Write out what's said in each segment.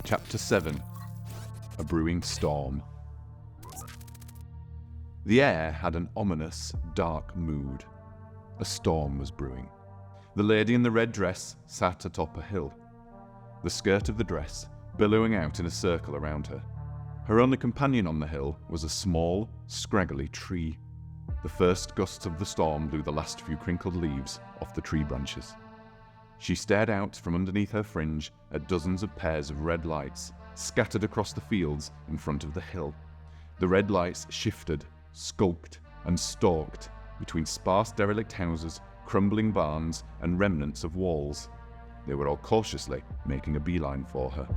Chapter 7. A Brewing Storm. The air had an ominous, dark mood. A storm was brewing. The lady in the red dress sat atop a hill, the skirt of the dress billowing out in a circle around her. Her only companion on the hill was a small, scraggly tree. The first gusts of the storm blew the last few crinkled leaves off the tree branches. She stared out from underneath her fringe at dozens of pairs of red lights scattered across the fields in front of the hill. The red lights shifted, skulked, and stalked between sparse derelict houses, crumbling barns, and remnants of walls. They were all cautiously making a beeline for her.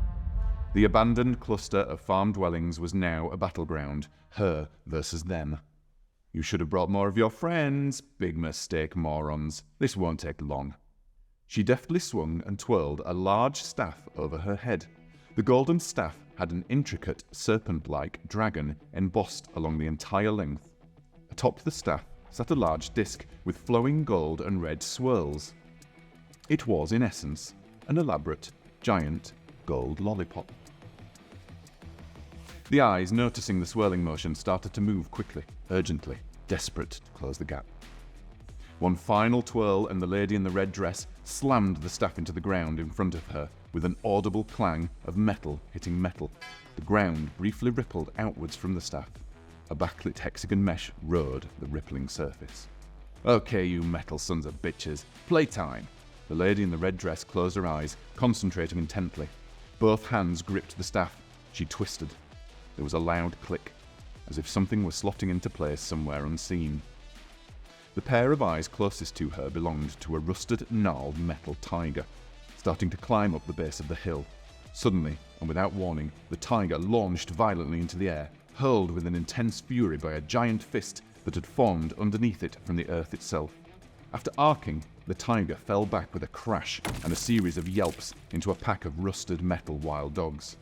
The abandoned cluster of farm dwellings was now a battleground, her versus them. "You should have brought more of your friends. Big mistake, morons. This won't take long." She deftly swung and twirled a large staff over her head. The golden staff had an intricate, serpent-like dragon embossed along the entire length. Atop the staff sat a large disc with flowing gold and red swirls. It was, in essence, an elaborate, giant gold lollipop. The eyes, noticing the swirling motion, started to move quickly, urgently, desperate to close the gap. One final twirl and the lady in the red dress slammed the staff into the ground in front of her with an audible clang of metal hitting metal. The ground briefly rippled outwards from the staff. A backlit hexagon mesh rode the rippling surface. "Okay, you metal sons of bitches, playtime." The lady in the red dress closed her eyes, concentrating intently. Both hands gripped the staff. She twisted. There was a loud click, as if something was slotting into place somewhere unseen. The pair of eyes closest to her belonged to a rusted, gnarled metal tiger, starting to climb up the base of the hill. Suddenly, and without warning, the tiger launched violently into the air, hurled with an intense fury by a giant fist that had formed underneath it from the earth itself. After arcing, the tiger fell back with a crash and a series of yelps into a pack of rusted metal wild dogs.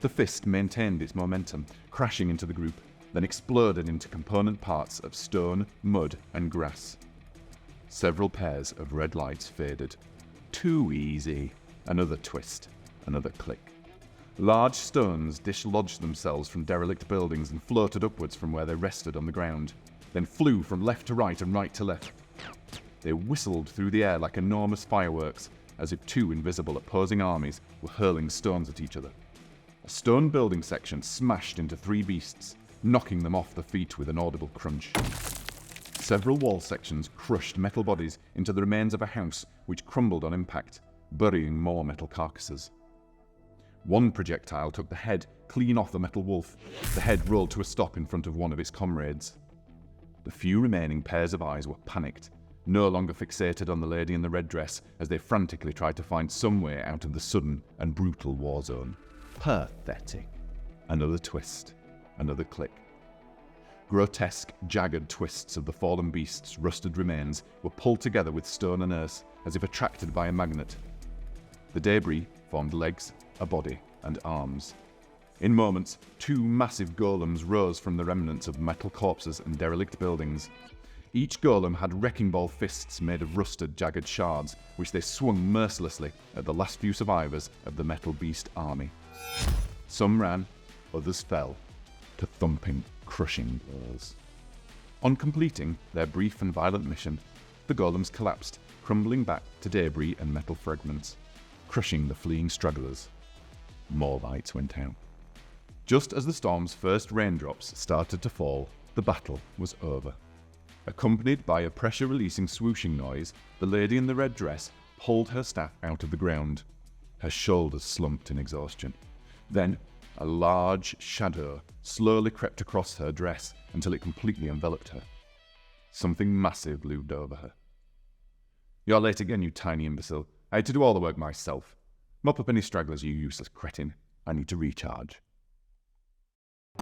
The fist maintained its momentum, crashing into the group, then exploded into component parts of stone, mud, and grass. Several pairs of red lights faded. Too easy. Another twist. Another click. Large stones dislodged themselves from derelict buildings and floated upwards from where they rested on the ground, then flew from left to right and right to left. They whistled through the air like enormous fireworks, as if two invisible opposing armies were hurling stones at each other. A stone building section smashed into three beasts, knocking them off their feet with an audible crunch. Several wall sections crushed metal bodies into the remains of a house which crumbled on impact, burying more metal carcasses. One projectile took the head clean off the metal wolf. The head rolled to a stop in front of one of its comrades. The few remaining pairs of eyes were panicked, no longer fixated on the lady in the red dress as they frantically tried to find some way out of the sudden and brutal war zone. Pathetic. Another twist. Another click. Grotesque, jagged twists of the fallen beast's rusted remains were pulled together with stone and earth as if attracted by a magnet. The debris formed legs, a body, and arms. In moments, two massive golems rose from the remnants of metal corpses and derelict buildings. Each golem had wrecking ball fists made of rusted, jagged shards, which they swung mercilessly at the last few survivors of the metal beast army. Some ran, others fell, to thumping, crushing blows. On completing their brief and violent mission, the golems collapsed, crumbling back to debris and metal fragments, crushing the fleeing stragglers. More lights went out. Just as the storm's first raindrops started to fall, the battle was over. Accompanied by a pressure-releasing swooshing noise, the lady in the red dress pulled her staff out of the ground. Her shoulders slumped in exhaustion. Then, a large shadow slowly crept across her dress until it completely enveloped her. Something massive loomed over her. "You're late again, you tiny imbecile. I had to do all the work myself. Mop up any stragglers, you useless cretin. I need to recharge."